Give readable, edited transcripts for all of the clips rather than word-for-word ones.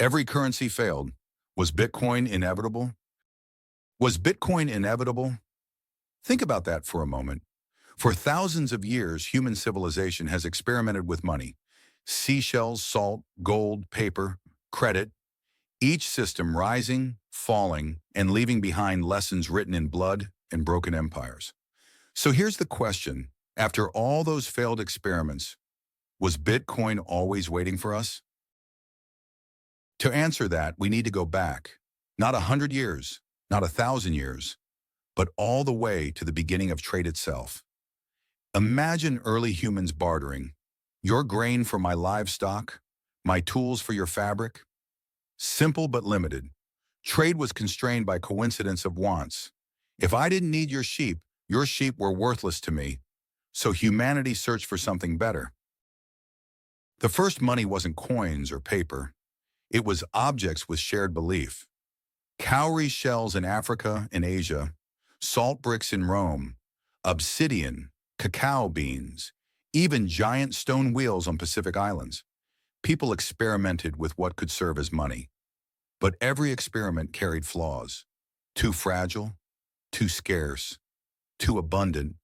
Every currency failed. Was Bitcoin inevitable? Was Bitcoin inevitable? Think about that for a moment. For thousands of years, human civilization has experimented with money. Seashells, salt, gold, paper, credit, each system rising, falling, and leaving behind lessons written in blood and broken empires. So here's the question. After all those failed experiments, was Bitcoin always waiting for us? To answer that, we need to go back, not 100 years, not 1,000 years, but all the way to the beginning of trade itself. Imagine early humans bartering, your grain for my livestock, my tools for your fabric. Simple but limited. Trade was constrained by coincidence of wants. If I didn't need your sheep were worthless to me, so humanity searched for something better. The first money wasn't coins or paper. It was objects with shared belief. Cowrie shells in Africa and Asia, salt bricks in Rome, obsidian, cacao beans, even giant stone wheels on Pacific Islands. People experimented with what could serve as money. But every experiment carried flaws. Too fragile, too scarce, too abundant,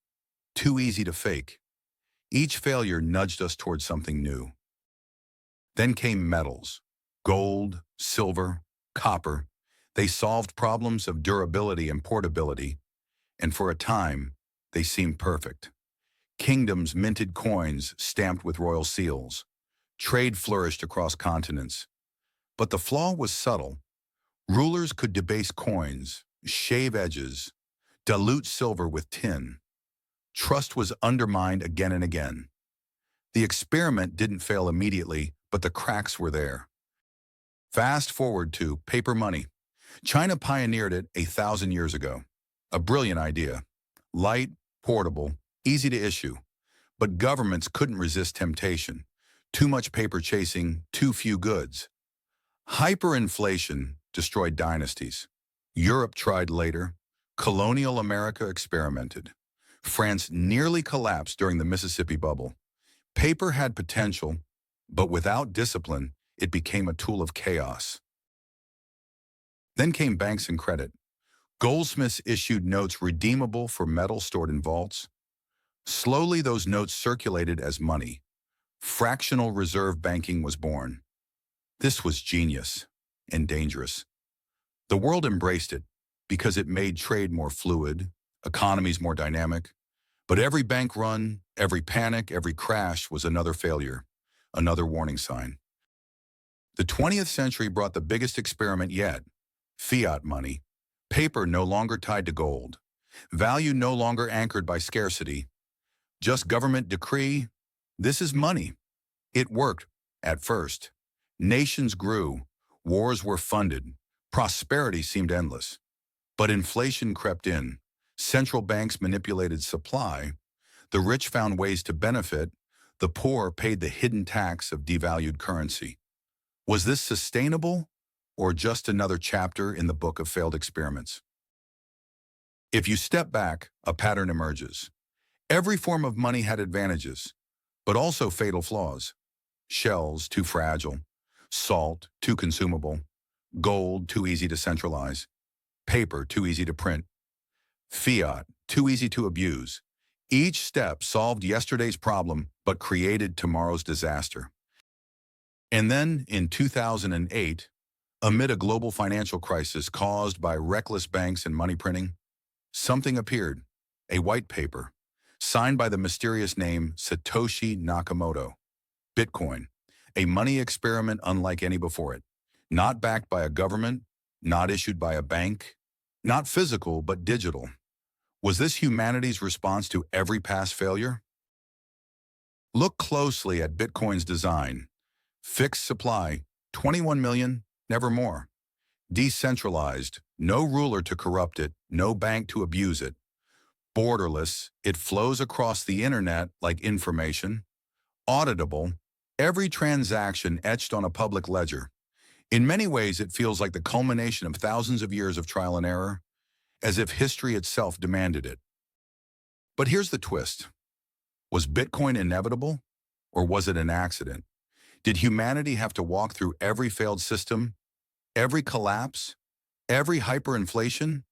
too easy to fake. Each failure nudged us towards something new. Then came metals, gold, silver, copper. They solved problems of durability and portability, and for a time, they seemed perfect. Kingdoms minted coins stamped with royal seals. Trade flourished across continents. But the flaw was subtle. Rulers could debase coins, shave edges, dilute silver with tin. Trust was undermined again and again. The experiment didn't fail immediately, but the cracks were there. Fast forward to paper money. China pioneered it 1,000 years ago. A brilliant idea. Light, portable, easy to issue. But governments couldn't resist temptation. Too much paper chasing, too few goods. Hyperinflation destroyed dynasties. Europe tried later. Colonial America experimented. France nearly collapsed during the Mississippi bubble. Paper had potential, but without discipline, it became a tool of chaos. Then came banks and credit. Goldsmiths issued notes redeemable for metal stored in vaults. Slowly, those notes circulated as money. Fractional reserve banking was born. This was genius and dangerous. The world embraced it because it made trade more fluid, economies more dynamic. But every bank run, every panic, every crash was another failure, another warning sign. The 20th century brought the biggest experiment yet: fiat money. Paper no longer tied to gold. Value no longer anchored by scarcity. Just government decree. This is money. It worked at first. Nations grew. Wars were funded. Prosperity seemed endless. But inflation crept in. Central banks manipulated supply. The rich found ways to benefit. The poor paid the hidden tax of devalued currency. Was this sustainable, or just another chapter in the book of failed experiments? If you step back, a pattern emerges. Every form of money had advantages, but also fatal flaws. Shells, too fragile. Salt, too consumable. Gold, too easy to centralize. Paper, too easy to print. Fiat, too easy to abuse. Each step solved yesterday's problem, but created tomorrow's disaster. And then, in 2008, amid a global financial crisis caused by reckless banks and money printing, something appeared: a white paper, signed by the mysterious name Satoshi Nakamoto. Bitcoin, a money experiment unlike any before it. Not backed by a government, not issued by a bank, not physical but digital. Was this humanity's response to every past failure? Look closely at Bitcoin's design. Fixed supply, 21 million, never more. Decentralized, no ruler to corrupt it, no bank to abuse it. Borderless, it flows across the internet like information. Auditable, every transaction etched on a public ledger. In many ways, it feels like the culmination of thousands of years of trial and error, as if history itself demanded it. But here's the twist. Was Bitcoin inevitable, or was it an accident? Did humanity have to walk through every failed system, every collapse, every hyperinflation,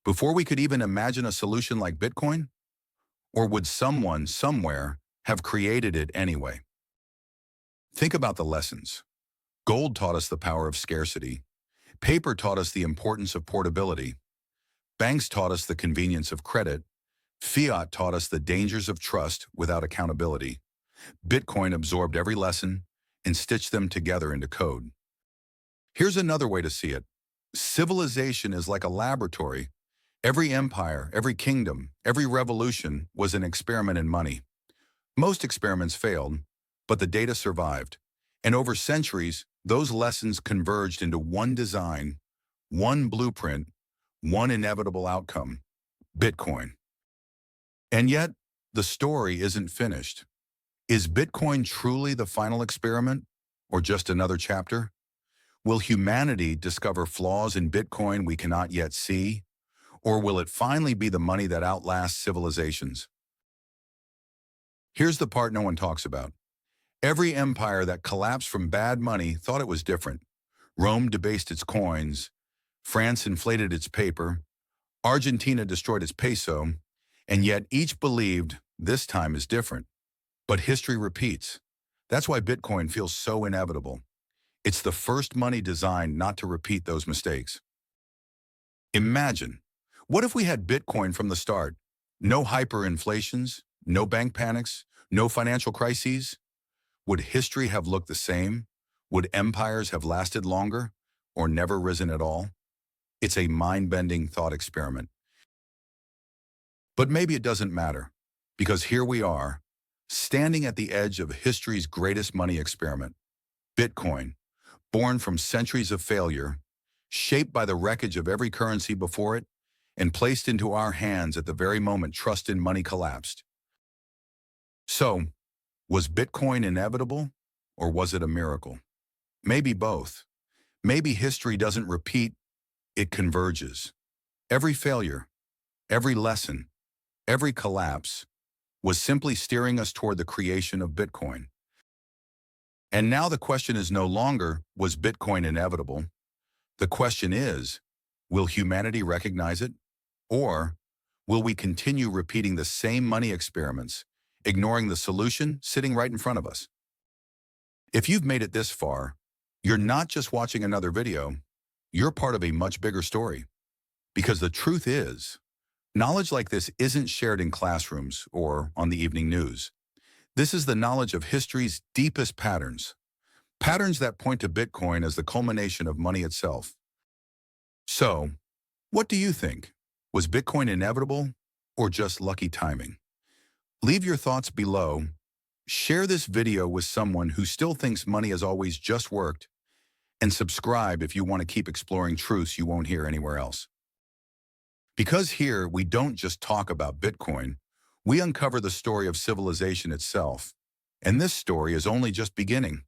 before we could even imagine a solution like Bitcoin? Or would someone, somewhere, have created it anyway? Think about the lessons. Gold taught us the power of scarcity. Paper taught us the importance of portability. Banks taught us the convenience of credit. Fiat taught us the dangers of trust without accountability. Bitcoin absorbed every lesson and stitched them together into code. Here's another way to see it. Civilization is like a laboratory. Every empire, every kingdom, every revolution was an experiment in money. Most experiments failed, but the data survived. And over centuries, those lessons converged into one design, one blueprint, one inevitable outcome: Bitcoin. And yet, the story isn't finished. Is Bitcoin truly the final experiment, or just another chapter? Will humanity discover flaws in Bitcoin we cannot yet see? Or will it finally be the money that outlasts civilizations? Here's the part no one talks about. Every empire that collapsed from bad money thought it was different. Rome debased its coins, France inflated its paper, Argentina destroyed its peso, and yet each believed this time is different. But history repeats. That's why Bitcoin feels so inevitable. It's the first money designed not to repeat those mistakes. Imagine, what if we had Bitcoin from the start? No hyperinflations, no bank panics, no financial crises? Would history have looked the same? Would empires have lasted longer or never risen at all? It's a mind-bending thought experiment. But maybe it doesn't matter, because here we are, standing at the edge of history's greatest money experiment. Bitcoin, born from centuries of failure, shaped by the wreckage of every currency before it, and placed into our hands at the very moment trust in money collapsed. So, was Bitcoin inevitable, or was it a miracle? Maybe both. Maybe history doesn't repeat, it converges. Every failure, every lesson, every collapse was simply steering us toward the creation of Bitcoin. And now the question is no longer, was Bitcoin inevitable? The question is, will humanity recognize it? Or will we continue repeating the same money experiments, ignoring the solution sitting right in front of us? If you've made it this far, you're not just watching another video, you're part of a much bigger story. Because the truth is, knowledge like this isn't shared in classrooms or on the evening news. This is the knowledge of history's deepest patterns, patterns that point to Bitcoin as the culmination of money itself. So, what do you think? Was Bitcoin inevitable or just lucky timing? Leave your thoughts below. Share this video with someone who still thinks money has always just worked, and subscribe if you want to keep exploring truths you won't hear anywhere else. Because here, we don't just talk about Bitcoin, we uncover the story of civilization itself. And this story is only just beginning.